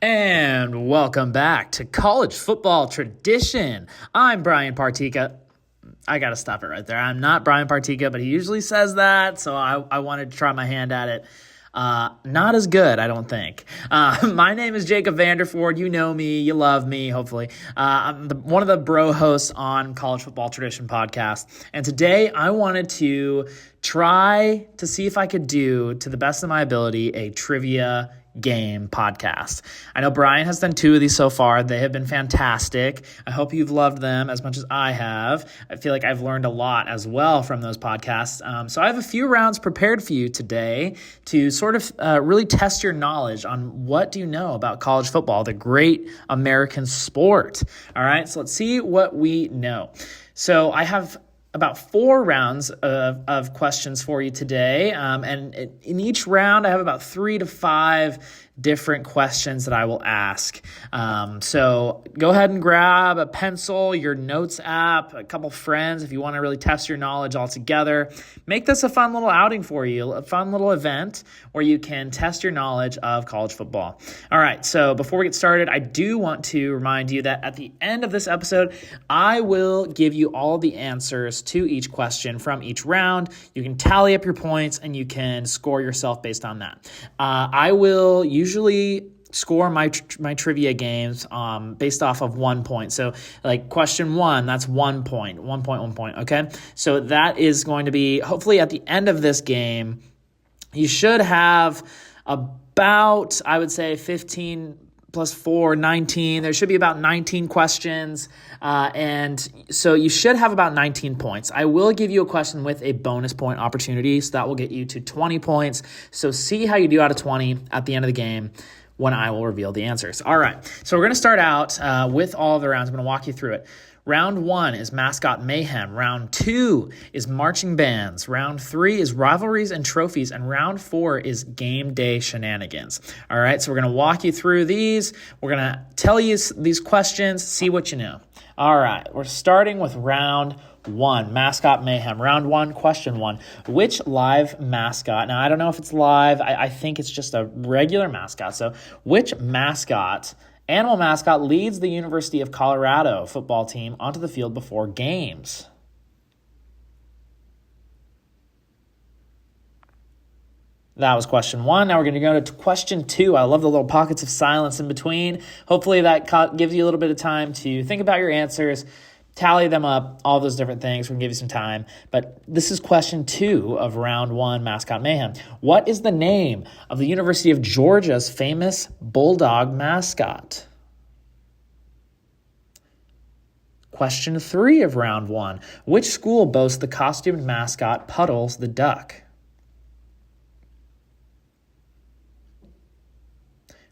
And welcome back to College Football Tradition. I'm Brian Partika. I got to stop it right there. I'm not Brian Partika, but he usually says that, so I wanted to try my hand at it. Not as good, I don't think. My name is Jacob Vanderford. You know me. You love me, hopefully. I'm one of the bro hosts on College Football Tradition podcast. And today I wanted to try to see if I could do, to the best of my ability, a trivia game podcast. I know Brian has done 2 of these so far. They have been fantastic. I hope you've loved them as much as I have. I feel like I've learned a lot as well from those podcasts. So I have a few rounds prepared for you today to sort of really test your knowledge on what do you know about college football, the great American sport. All right, so let's see what we know. So I have about 4 rounds of questions for you today. And in each round, I have about 3 to 5 different questions that I will ask. So go ahead and grab a pencil, your notes app, a couple friends if you want to really test your knowledge all together. Make this a fun little outing for you, a fun little event where you can test your knowledge of college football. All right, so before we get started, I do want to remind you that at the end of this episode, I will give you all the answers to each question from each round. You can tally up your points and you can score yourself based on that. I will usually score my trivia games based off of 1 point. So like question 1, that's 1 point, 1 point, 1 point. Okay. So that is going to be hopefully at the end of this game, you should have about, I would say 15 plus 4, 19. There should be about 19 questions. And so you should have about 19 points. I will give you a question with a bonus point opportunity. So that will get you to 20 points. So see how you do out of 20 at the end of the game when I will reveal the answers. All right. So we're going to start out with all of the rounds. I'm going to walk you through it. Round 1 is mascot mayhem. Round 2 is marching bands. Round 3 is rivalries and trophies. And round 4 is game day shenanigans. All right, so we're going to walk you through these. We're going to tell you these questions, see what you know. All right, we're starting with round 1, mascot mayhem. Round 1, question 1. Which live mascot, now I don't know if it's live, I think it's just a regular mascot. So which animal mascot leads the University of Colorado football team onto the field before games? That was question 1. Now we're going to go to question 2. I love the little pockets of silence in between. Hopefully that gives you a little bit of time to think about your answers, tally them up, all those different things. We can give you some time. But this is question 2 of round 1, mascot mayhem. What is the name of the University of Georgia's famous bulldog mascot? Question 3 of round 1. Which school boasts the costumed mascot Puddles the Duck?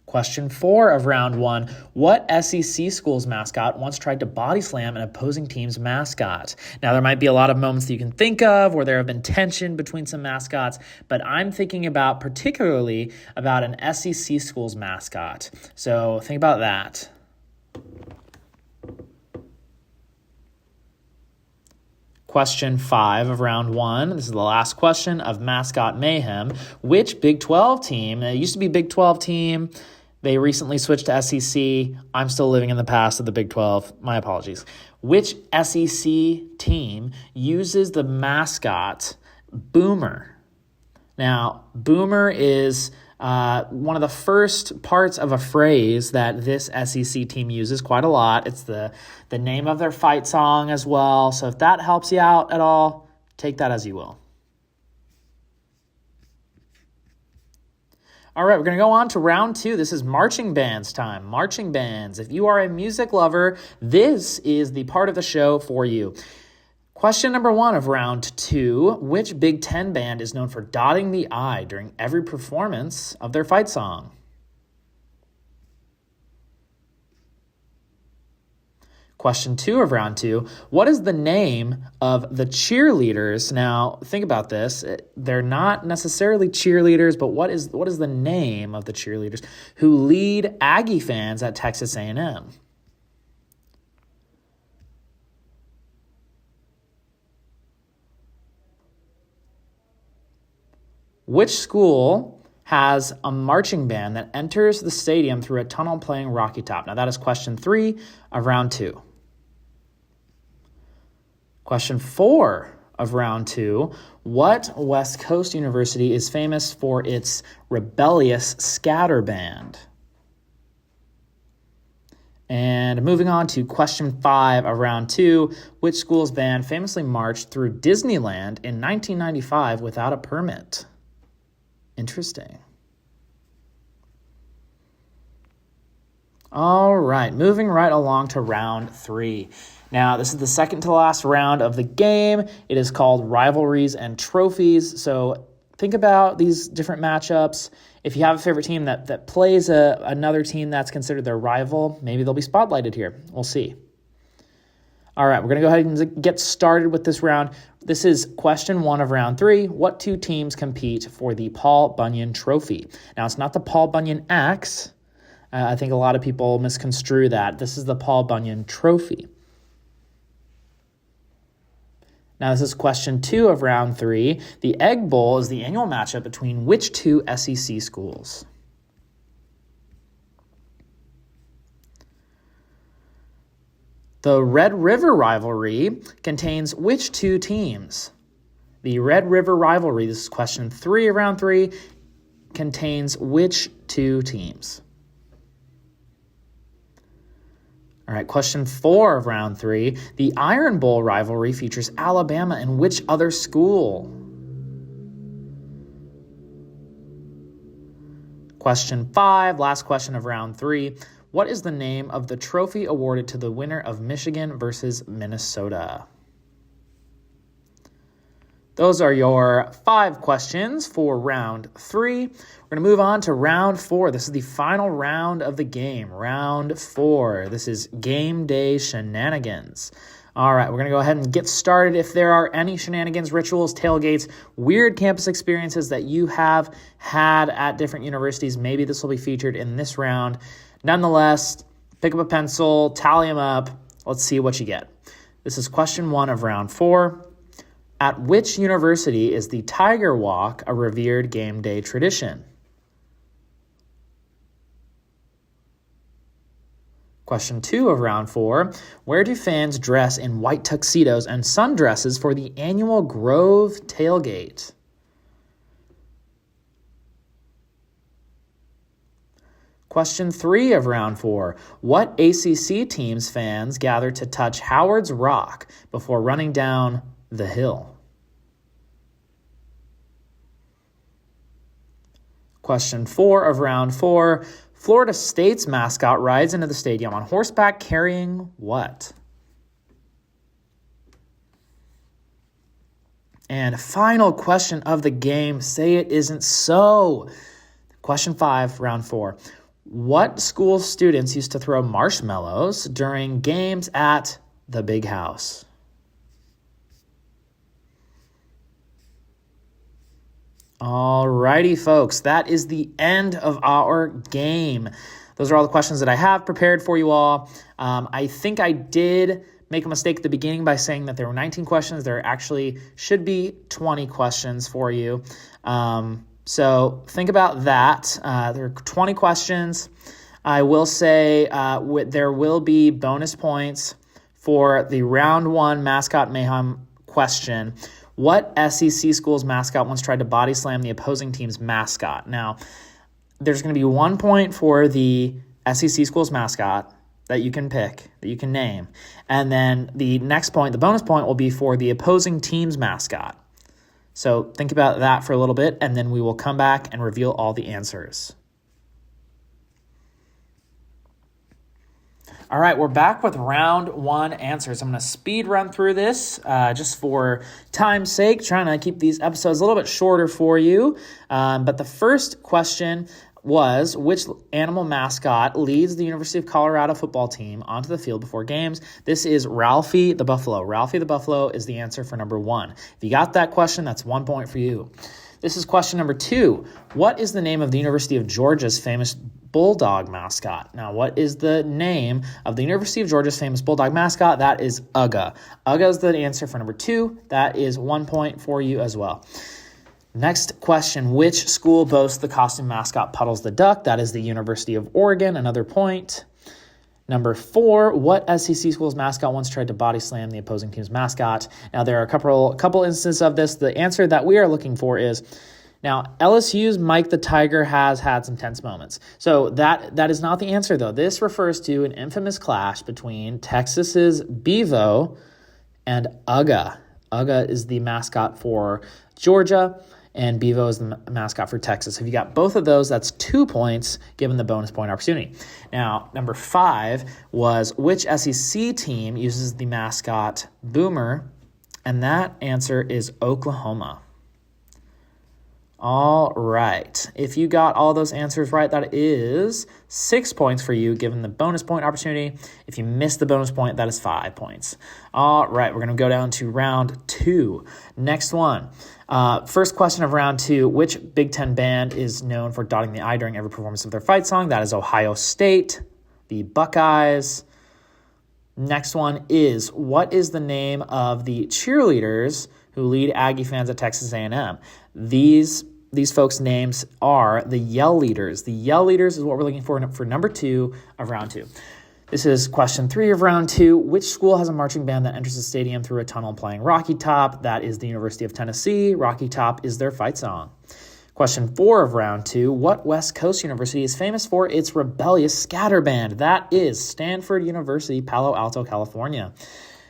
Question 4 of round 1. What SEC school's mascot once tried to body slam an opposing team's mascot? Now, there might be a lot of moments that you can think of where there have been tension between some mascots, but I'm thinking particularly about an SEC school's mascot. So think about that. Question 5 of round 1. This is the last question of mascot mayhem. Which Big 12 team, it used to be Big 12 team, they recently switched to SEC. I'm still living in the past of the Big 12. My apologies. Which SEC team uses the mascot Boomer? Now, Boomer is one of the first parts of a phrase that this SEC team uses quite a lot. It's the name of their fight song as well. So if that helps you out at all, take that as you will. All right, we're going to go on to round 2. This is marching bands time. Marching bands. If you are a music lover, this is the part of the show for you. Question number 1 of round 2. Which Big Ten band is known for dotting the I during every performance of their fight song? Question 2 of round 2, what is the name of the cheerleaders? Now, think about this. They're not necessarily cheerleaders, but what is the name of the cheerleaders who lead Aggie fans at Texas A&M? Which school has a marching band that enters the stadium through a tunnel playing Rocky Top? Now, that is question 3 of round 2. Question 4 of round 2. What West Coast university is famous for its rebellious scatter band? And moving on to question 5 of round 2, which school's band famously marched through Disneyland in 1995 without a permit? Interesting. All right, moving right along to round 3. Now, this is the second to last round of the game. It is called Rivalries and Trophies. So think about these different matchups. If you have a favorite team that plays another team that's considered their rival, maybe they'll be spotlighted here. We'll see. All right, we're going to go ahead and get started with this round. This is question 1 of round 3. What 2 teams compete for the Paul Bunyan Trophy? Now, it's not the Paul Bunyan Axe. I think a lot of people misconstrue that. This is the Paul Bunyan Trophy. Now, this is question 2 of round 3. The Egg Bowl is the annual matchup between which 2 SEC schools? The Red River rivalry contains which 2 teams? The Red River rivalry, this is question 3 of round 3, contains which 2 teams? All right, question 4 of round 3. The Iron Bowl rivalry features Alabama and which other school? Question 5, last question of round 3. What is the name of the trophy awarded to the winner of Michigan versus Minnesota? Those are your 5 questions for round 3. We're going to move on to round 4. This is the final round of the game. Round 4. This is game day shenanigans. All right, we're going to go ahead and get started. If there are any shenanigans, rituals, tailgates, weird campus experiences that you have had at different universities, maybe this will be featured in this round. Nonetheless, pick up a pencil, tally them up. Let's see what you get. This is question 1 of round 4. At which university is the Tiger Walk a revered game day tradition? Question 2 of round 4. Where do fans dress in white tuxedos and sundresses for the annual Grove tailgate? Question 3 of round 4. What ACC team's fans gather to touch Howard's Rock before running down the hill? Question 4 of round 4. Florida State's mascot rides into the stadium on horseback carrying what? And final question of the game. Say it isn't so. Question 5, round 4. What school students used to throw marshmallows during games at the Big House? Alrighty, folks, that is the end of our game. Those are all the questions that I have prepared for you all. I think I did make a mistake at the beginning by saying that there were 19 questions. There actually should be 20 questions for you. So think about that. There are 20 questions. I will say there will be bonus points for the round 1 mascot mayhem question. What SEC school's mascot once tried to body slam the opposing team's mascot? Now, there's going to be 1 point for the SEC school's mascot that you can pick, that you can name. And then the next point, the bonus point, will be for the opposing team's mascot. So think about that for a little bit, and then we will come back and reveal all the answers. All right, we're back with round 1 answers. I'm going to speed run through this just for time's sake, trying to keep these episodes a little bit shorter for you. But the first question was, which animal mascot leads the University of Colorado football team onto the field before games? This is Ralphie the Buffalo. Ralphie the Buffalo is the answer for number 1. If you got that question, that's 1 point for you. This is question number 2. What is the name of the University of Georgia's famous bulldog mascot? Now, what is the name of the University of Georgia's famous bulldog mascot? That is Uga. Uga is the answer for number 2. That is 1 point for you as well. Next question, which school boasts the costume mascot Puddles the Duck? That is the University of Oregon, another point. Number 4, what SEC school's mascot once tried to body slam the opposing team's mascot? Now, there are a couple instances of this. The answer that we are looking for is, now, LSU's Mike the Tiger has had some tense moments. So that is not the answer, though. This refers to an infamous clash between Texas's Bevo and Uga. Uga is the mascot for Georgia, and Bevo is the mascot for Texas. If you got both of those, that's 2 points, given the bonus point opportunity. Now, number 5 was, which SEC team uses the mascot Boomer? And that answer is Oklahoma. All right. If you got all those answers right, that is 6 points for you, given the bonus point opportunity. If you missed the bonus point, that is 5 points. All right. We're going to go down to round 2. Next one. First question of round 2. Which Big Ten band is known for dotting the I during every performance of their fight song? That is Ohio State, the Buckeyes. Next one is, what is the name of the cheerleaders who lead Aggie fans at Texas A&M? These folks' names are the Yell Leaders. The Yell Leaders is what we're looking for number 2 of round 2. This is question 3 of round 2. Which school has a marching band that enters the stadium through a tunnel playing Rocky Top? That is the University of Tennessee. Rocky Top is their fight song. Question 4 of round 2. What West Coast university is famous for its rebellious scatter band? That is Stanford University, Palo Alto, California.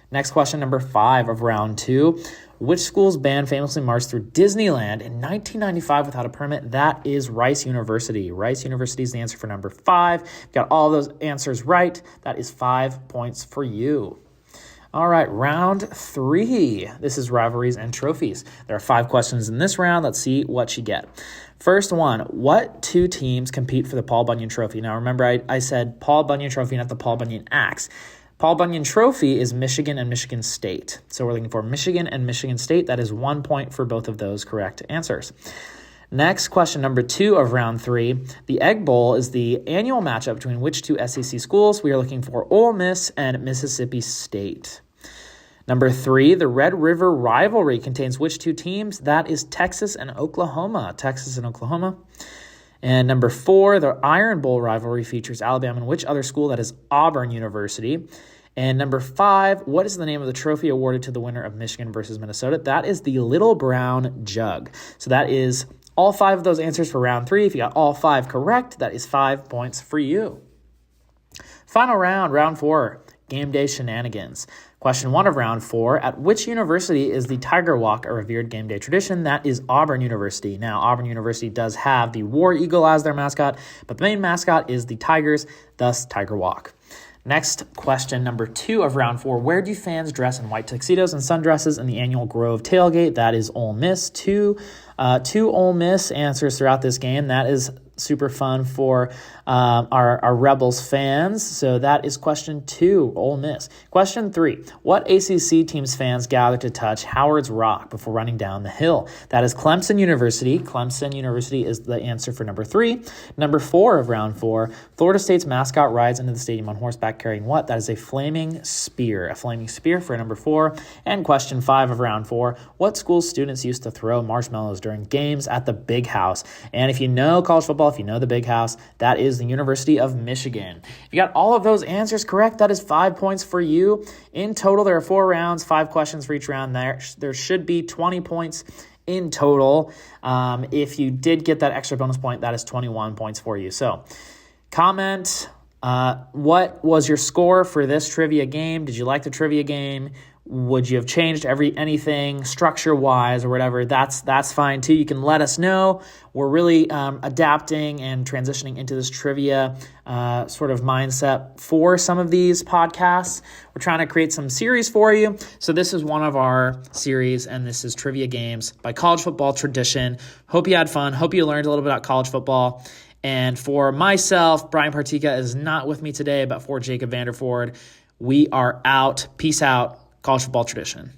Next question, number 5 of round 2. Which school's band famously marched through Disneyland in 1995 without a permit? That is Rice University. Rice University is the answer for number 5. Got all those answers right. That is 5 points for you. All right, round 3. This is rivalries and trophies. There are 5 questions in this round. Let's see what you get. First one, what 2 teams compete for the Paul Bunyan Trophy? Now, remember, I said Paul Bunyan Trophy, not the Paul Bunyan Axe. Paul Bunyan Trophy is Michigan and Michigan State. So we're looking for Michigan and Michigan State. That is 1 point for both of those correct answers. Next, question number 2 of round 3. The Egg Bowl is the annual matchup between which 2 SEC schools? We are looking for Ole Miss and Mississippi State. Number 3, the Red River rivalry contains which 2 teams? That is Texas and Oklahoma. Texas and Oklahoma. And number 4, the Iron Bowl rivalry features Alabama and which other school? That is Auburn University. And number 5, what is the name of the trophy awarded to the winner of Michigan versus Minnesota? That is the Little Brown Jug. So that is all 5 of those answers for round 3. If you got all 5 correct, that is 5 points for you. Final round, round 4, game day shenanigans. Question 1 of round 4, at which university is the Tiger Walk a revered game day tradition? That is Auburn University. Now, Auburn University does have the War Eagle as their mascot, but the main mascot is the Tigers, thus Tiger Walk. Next, question number 2 of round 4, where do fans dress in white tuxedos and sundresses in the annual Grove tailgate? That is Ole Miss. Two Ole Miss answers throughout this game. That is super fun for our Rebels fans. So that is question 2, Ole Miss. Question 3, what ACC team's fans gather to touch Howard's Rock before running down the hill? That is Clemson University. Clemson University is the answer for number 3. Number 4 of round 4, Florida State's mascot rides into the stadium on horseback carrying what? That is a flaming spear. A flaming spear for number 4. And question 5 of round 4, what school's students used to throw marshmallows during games at the Big House? And if you know college football, if you know the Big House, that is the University of Michigan. If you got all of those answers correct, that is 5 points for you. In total, there are 4 rounds, 5 questions for each round. There should be 20 points in total. If you did get that extra bonus point, that is 21 points for you. So comment, what was your score for this trivia game? Did you like the trivia game? Would you have changed anything structure-wise or whatever? That's fine too. You can let us know. We're really adapting and transitioning into this trivia sort of mindset for some of these podcasts. We're trying to create some series for you. So this is one of our series, and this is Trivia Games by College Football Tradition. Hope you had fun. Hope you learned a little bit about college football. And for myself, Brian Partika is not with me today, but for Jacob Vanderford, we are out. Peace out. College Football Tradition.